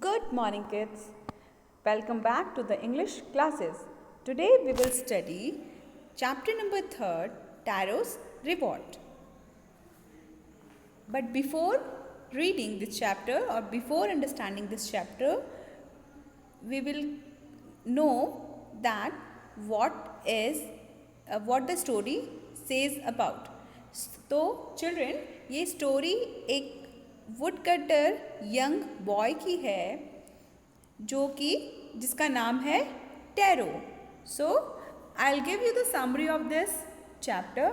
Good morning, kids. Welcome back to the English classes. Today we will study chapter number 3, Tarot's Reward. But before reading this chapter or before understanding this chapter, we will know that what the story says about. तो children, ये story एक woodcutter young boy की है जिसका नाम है Taro. So I will give you the summary of this chapter,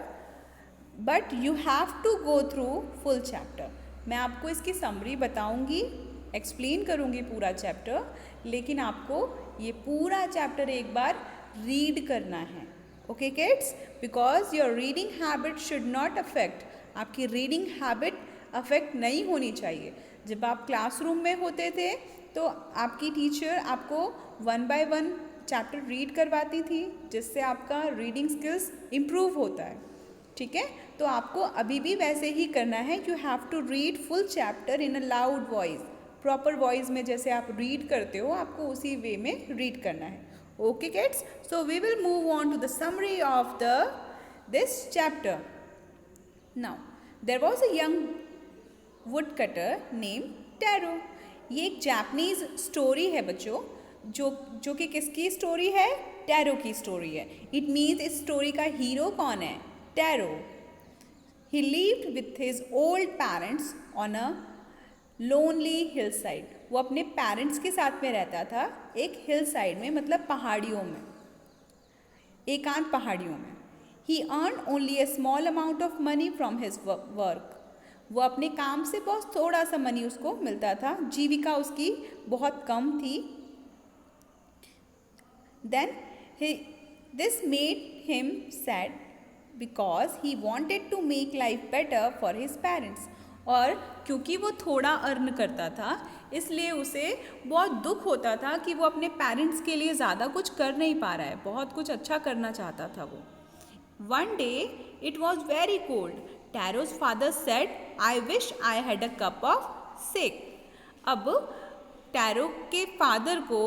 but you have to go through full chapter. मैं आपको इसकी समरी बताऊंगी, एक्सप्लेन करूंगी पूरा चैप्टर, लेकिन आपको ये पूरा चैप्टर एक बार रीड करना है. Okay kids, because your reading habit should not affect. आपकी रीडिंग हैबिट अफेक्ट नहीं होनी चाहिए. जब आप क्लासरूम में होते थे तो आपकी टीचर आपको 1 by 1 चैप्टर रीड करवाती थी, जिससे आपका रीडिंग स्किल्स इम्प्रूव होता है. ठीक है, तो आपको अभी भी वैसे ही करना है. You have to read full chapter in a loud voice. Proper voice में जैसे आप रीड करते हो, आपको उसी वे में रीड करना है. Okay kids, so we will move on to the summary of this chapter. Now there was a young woodcutter name Taro. ये एक जापानीज स्टोरी है बच्चों, जो कि किसकी स्टोरी है? टैरो की स्टोरी है. इट मीन्स इस स्टोरी का हीरो कौन है? Tarot. He lived with his old parents on a lonely hill side. वो अपने पेरेंट्स के साथ में रहता था एक हिल साइड में, मतलब पहाड़ियों में, एकांत पहाड़ियों में. He earn only a small amount of money from his work. वो अपने काम से बहुत थोड़ा सा मनी उसको मिलता था, जीविका उसकी बहुत कम थी. Then this made him sad because he wanted to make life better for his parents. और क्योंकि वो थोड़ा अर्न करता था, इसलिए उसे बहुत दुख होता था कि वो अपने पेरेंट्स के लिए ज़्यादा कुछ कर नहीं पा रहा है. बहुत कुछ अच्छा करना चाहता था वो. One day it was very cold. Taro's father said, I wish I had a cup of shake. अब टैरो के फादर को,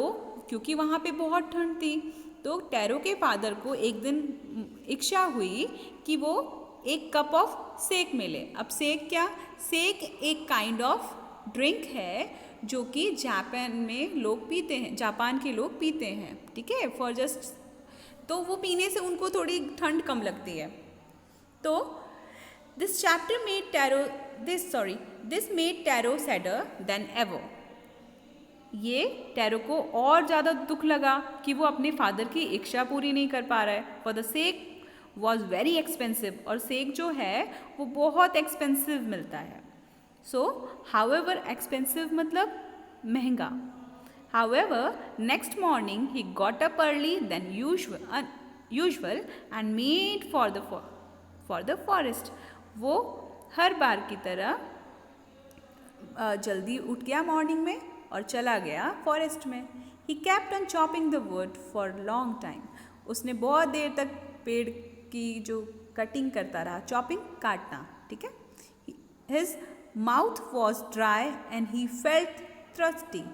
क्योंकि वहाँ पे बहुत ठंड थी, तो टैरो के फादर को एक दिन इच्छा हुई कि वो एक कप ऑफ शेक मिले. अब शेक क्या? शेक एक काइंड ऑफ ड्रिंक है जो कि जापान में लोग पीते हैं, जापान के लोग पीते हैं. ठीक है, फॉर जस्ट, तो वो पीने से उनको थोड़ी ठंड कम लगती है. तो this made Taro sadder than ever. ये टैरो को और ज़्यादा दुख लगा कि वो अपने फादर की इच्छा पूरी नहीं कर पा रहा है. For the sake was very expensive. और सेक जो है वो बहुत एक्सपेंसिव मिलता है. सो हाउएवर, एक्सपेंसिव मतलब महंगा. However next morning he got up early than usual and made for the forest. वो हर बार की तरह जल्दी उठ गया मॉर्निंग में और चला गया फॉरेस्ट में. He kept on chopping the wood for long time. उसने बहुत देर तक पेड़ की जो कटिंग करता रहा, चॉपिंग, काटना. ठीक है. His mouth was dry and he felt thirsty,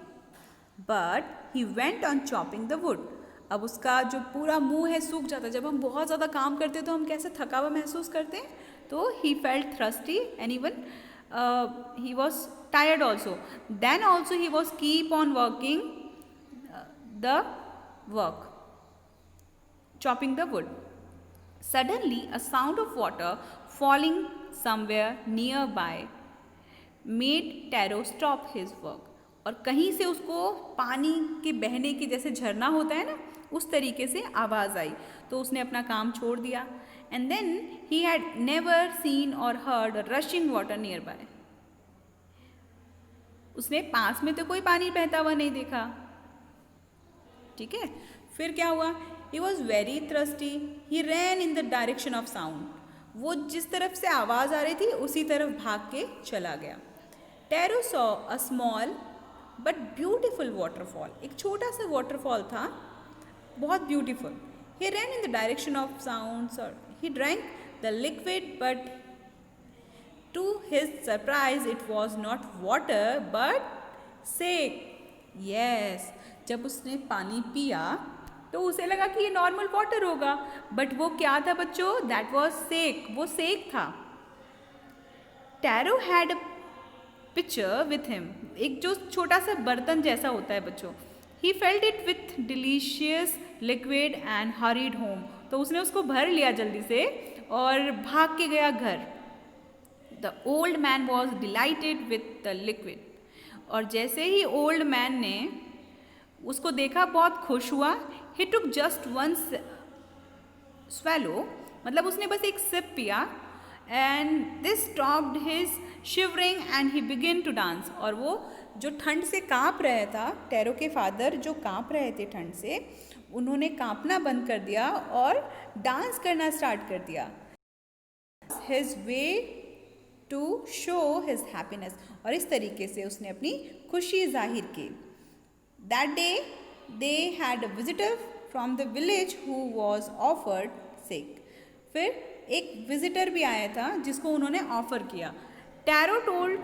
but he went on chopping the wood. अब उसका जो पूरा मुंह है सूख जाता है. जब हम बहुत ज़्यादा काम करते हैं तो हम कैसे थका हुआ महसूस करते हैं. तो he felt thirsty and even he was tired also. Then also he was keep on working the work, chopping the wood. Suddenly a sound of water falling somewhere nearby made Taro stop his work. और कहीं से उसको पानी के बहने की, जैसे झरना होता है ना, उस तरीके से आवाज़ आई. तो उसने अपना काम छोड़ दिया. And then he had never seen or heard rushing water nearby. उसने पास में तो कोई पानी बहता हुआ नहीं देखा. ठीक है. फिर क्या हुआ? He was very thirsty. He ran in the direction of sound. वो जिस तरफ से आवाज़ आ रही थी उसी तरफ भाग के चला गया. Taro saw a small but beautiful waterfall. एक छोटा सा waterfall था, बहुत beautiful. He ran in the direction of sounds, or he drank the liquid, but to his surprise it was not water but shake. Yes, जब उसने पानी पिया तो उसे लगा कि ये नॉर्मल वाटर होगा, बट वो क्या था बच्चों? दैट वॉज सेक, वो सेक था। Tarot had picture with him, एक जो छोटा सा बर्तन जैसा होता है बच्चों। He felt it with delicious liquid and hurried home, तो उसने उसको भर लिया जल्दी से और भाग के गया घर। The old man was dilated with the liquid, और जैसे ही ओल्ड मैन ने उसको देखा बहुत खुश हुआ। He took just one swallow, मतलब उसने बस एक सिप पिया, and this stopped his shivering and he begin to dance, और वो जो ठंड से काँप रहा था, टैरो के फादर जो काँप रहे थे ठंड से, उन्होंने काँपना बंद कर दिया और डांस करना स्टार्ट कर दिया। His way to show his happiness, और इस तरीके से उसने अपनी खुशी जाहिर की। That day they had a visitor from the village who was offered sick, फिर एक विजिटर भी आया था जिसको उन्होंने ऑफर किया। Tarot told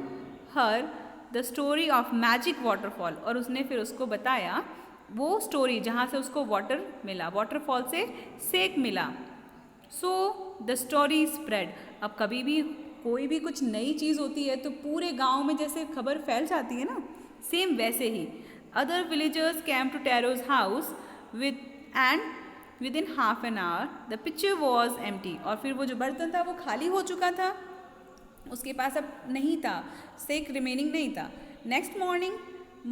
her the story of magic waterfall, और उसने फिर उसको बताया वो स्टोरी जहाँ से उसको वाटर मिला, वाटरफॉल से सेक मिला। सो द स्टोरी स्प्रेड, अब कभी भी कोई भी कुछ नई चीज़ होती है तो पूरे गांव में जैसे खबर फैल जाती है ना, सेम वैसे ही other villagers came to Taro's house within half an hour the pitcher was empty, और फिर वो जो बर्तन था वो खाली हो चुका था, उसके पास अब नहीं था, सेक रिमेनिंग नहीं था। Next morning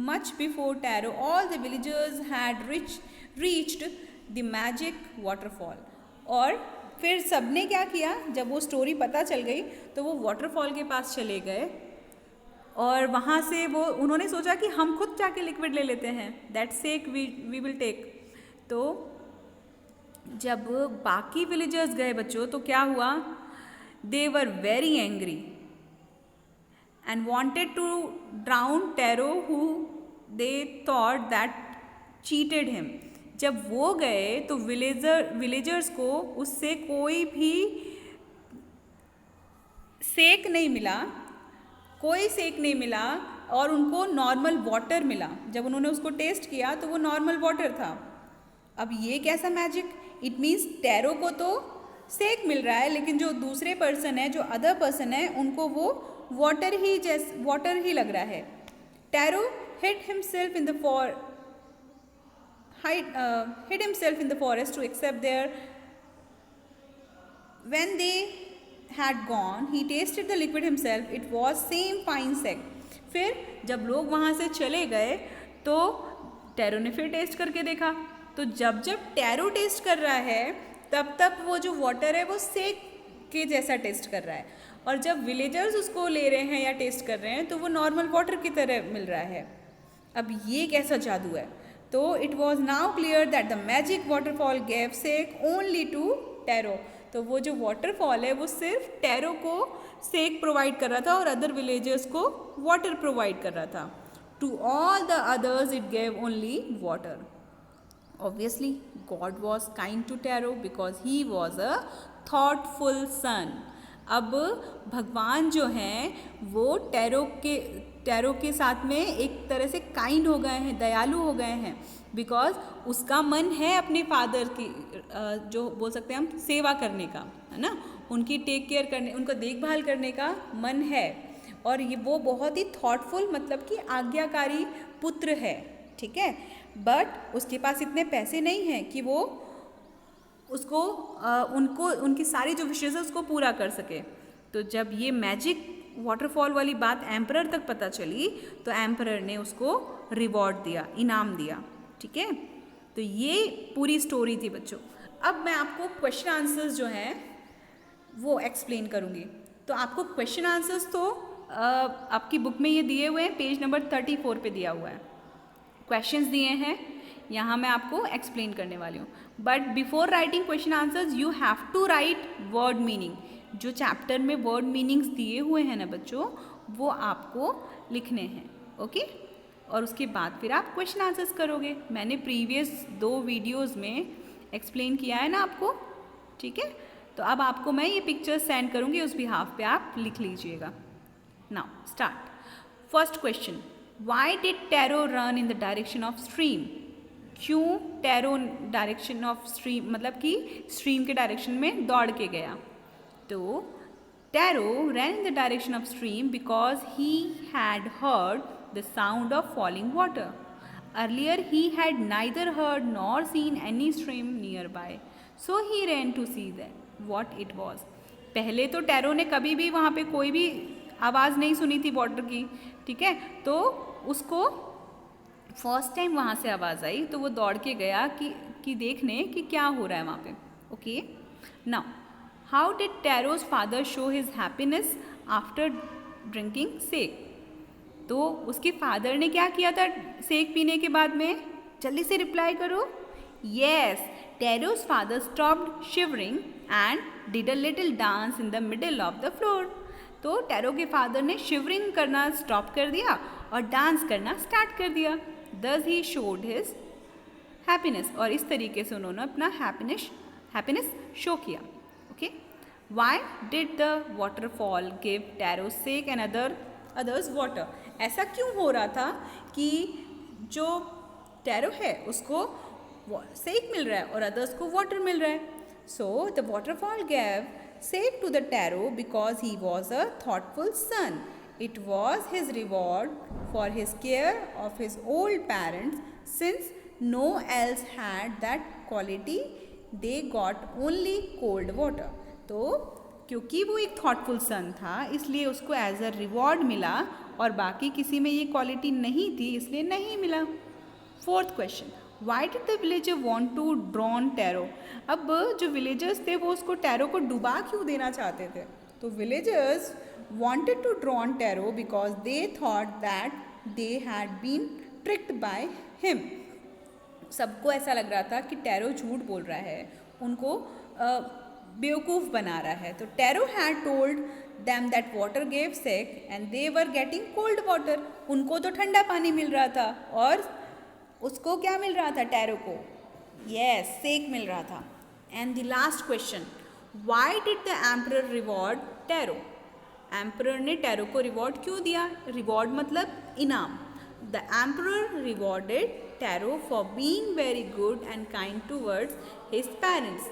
much before tarot all the villagers had reached the magic waterfall, और फिर सबने क्या किया, जब वो स्टोरी पता चल गई तो वो वाटरफॉल के पास चले गए, और वहाँ से वो उन्होंने सोचा कि हम खुद जाके लिक्विड ले लेते हैं, that sake we will take. तो जब बाकी विलेजर्स गए बच्चों तो क्या हुआ, they were very angry and wanted to drown Taro who they thought that cheated him. जब वो गए तो विलेजर्स को उससे कोई भी सेक नहीं मिला, कोई सेक नहीं मिला, और उनको नॉर्मल वाटर मिला। जब उन्होंने उसको टेस्ट किया तो वो नॉर्मल वाटर था। अब ये कैसा मैजिक, इट मीन्स टैरो को तो सेक मिल रहा है, लेकिन जो दूसरे पर्सन है, जो अदर पर्सन है, उनको वो वाटर ही लग रहा है। Tarot hid himself in the forest to accept their. When they had gone, he tasted the liquid himself. It was same fine sec. फिर जब लोग वहाँ से चले गए तो टैरो ने फिर टेस्ट करके देखा, तो जब टैरो टेस्ट कर रहा है तब वो जो वाटर है वो सेक के जैसा टेस्ट कर रहा है, और जब विलेजर्स उसको ले रहे हैं या टेस्ट कर रहे हैं तो वो नॉर्मल वाटर की तरह मिल रहा है। अब ये कैसा जादू है? तो it was now clear that the magic waterfall gave sake only to Taro, तो वो जो वाटरफॉल है वो सिर्फ टैरो को सेक प्रोवाइड कर रहा था और अदर विलेजर्स को वाटर प्रोवाइड कर रहा था। To all the others it gave only water. Obviously, God was kind to Taro because he was a thoughtful son. अब भगवान जो हैं वो टैरो के साथ में एक तरह से काइंड हो गए हैं, दयालु हो गए हैं, बिकॉज उसका मन है अपने फादर की जो बोल सकते हैं हम सेवा करने का, है ना, उनकी टेक केयर करने, उनका देखभाल करने का मन है, और ये वो बहुत ही थॉटफुल मतलब कि आज्ञाकारी पुत्र है, ठीक है। बट उसके पास इतने पैसे नहीं हैं कि वो उसको उनकी सारी जो विशेष है उसको पूरा कर सके। तो जब ये मैजिक वाटरफॉल वाली बात एम्परर तक पता चली तो एम्परर ने उसको रिवॉर्ड दिया, इनाम दिया, ठीक है। तो ये पूरी स्टोरी थी बच्चों। अब मैं आपको क्वेश्चन आंसर्स जो हैं वो एक्सप्लेन करूँगी। तो आपको क्वेश्चन आंसर्स तो आपकी बुक में ये दिए हुए हैं, पेज नंबर 34 पे दिया हुआ है, क्वेश्चंस दिए हैं, यहाँ मैं आपको एक्सप्लेन करने वाली हूँ। But before writing question answers you have to write word meaning. जो चैप्टर में वर्ड मीनिंग्स दिए हुए हैं ना बच्चों, वो आपको लिखने हैं, ओके। और उसके बाद फिर आप क्वेश्चन आंसर्स करोगे। मैंने प्रीवियस 2 वीडियोज़ में एक्सप्लेन किया है ना आपको, ठीक है। तो अब आपको मैं ये पिक्चर सेंड करूँगी, उस बिहाफ पे आप लिख लीजिएगा। Now start. First question, why did tarot run in the direction of stream? क्यों टैरो डायरेक्शन ऑफ स्ट्रीम मतलब कि स्ट्रीम के डायरेक्शन में दौड़ के गया? तो tarot ran in the direction of stream because he had heard the sound of falling water. Earlier he had neither heard nor seen any stream nearby, so he ran to see what it was. पहले तो tarot ने कभी भी वहाँ पे कोई भी आवाज़ नहीं सुनी थी वाटर की, ठीक है, तो उसको फर्स्ट टाइम वहाँ से आवाज़ आई तो वो दौड़ के गया कि देखने कि क्या हो रहा है वहाँ पे. Okay, now how did Taro's father show his happiness after drinking sake? तो उसके फादर ने क्या किया था सेक पीने के बाद में? जल्दी से रिप्लाई करो. Yes, Taro's father stopped shivering and did a little dance in the middle of the floor. तो टैरो के फादर ने शिवरिंग करना स्टॉप कर दिया और डांस करना स्टार्ट कर दिया. दस ही शोड हिज हैप्पीनेस, और इस तरीके से उन्होंने अपना हैप्पीनेस शो किया. Okay, why did the waterfall give Taro sake and others water? ऐसा क्यों हो रहा था कि जो टैरो है उसको सेक मिल रहा है और अदर्स को वाटर मिल रहा है? So the waterfall gave sake to the Taro because he was a thoughtful son. It was his reward for his care of his old parents, since no else had that quality. They got only cold water. तो क्योंकि वो एक thoughtful son था इसलिए उसको as a reward मिला और बाकी किसी में ये क्वालिटी नहीं थी इसलिए नहीं मिला. Fourth question, why did the villager want to drown Taro? अब जो विलेजर्स थे वो उसको टैरो को डुबा क्यों देना चाहते थे? तो villagers wanted to drown Taro because they thought that they had been tricked by him. सबको ऐसा लग रहा था कि टैरो झूठ बोल रहा है, उनको बेवकूफ़ बना रहा है. तो tarot had told them that water gave sick and they were getting cold water. उनको तो ठंडा पानी मिल रहा था और उसको क्या मिल रहा था टैरो को? Yes, सेक मिल रहा था. And the last question, why did the emperor reward Taro? Emperor ने टैरो को रिवॉर्ड क्यों दिया? रिवॉर्ड मतलब इनाम. The emperor rewarded Taro for being very good and kind towards his parents.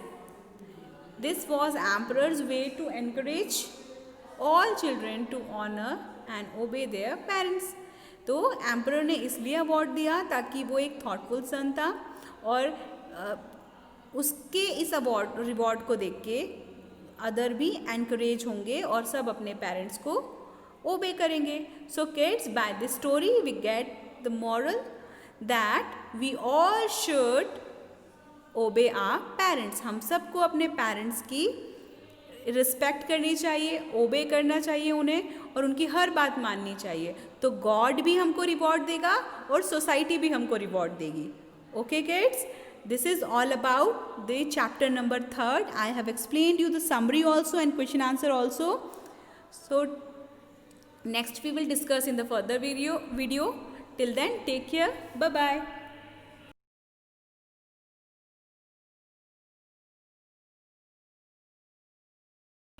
This was emperor's way to encourage all children to honour and obey their parents. तो emperor ने इसलिए award दिया ताकि वो एक थॉटफुल सन था और उसके इस अवार्ड रिवॉर्ड को देख के अदर भी एनकरेज होंगे और सब अपने पेरेंट्स को ओबे करेंगे. So kids, by this story we get the moral that we all should obey our parents. हम सबको अपने पेरेंट्स की रिस्पेक्ट करनी चाहिए, ओबे करना चाहिए उन्हें और उनकी हर बात माननी चाहिए. तो गॉड भी हमको रिवॉर्ड देगा और सोसाइटी भी हमको रिवॉर्ड देगी. Okay kids, this is all about the chapter number 3. I have explained you the summary also and question answer also. So next we will discuss in the further video. Till then, take care. Bye bye.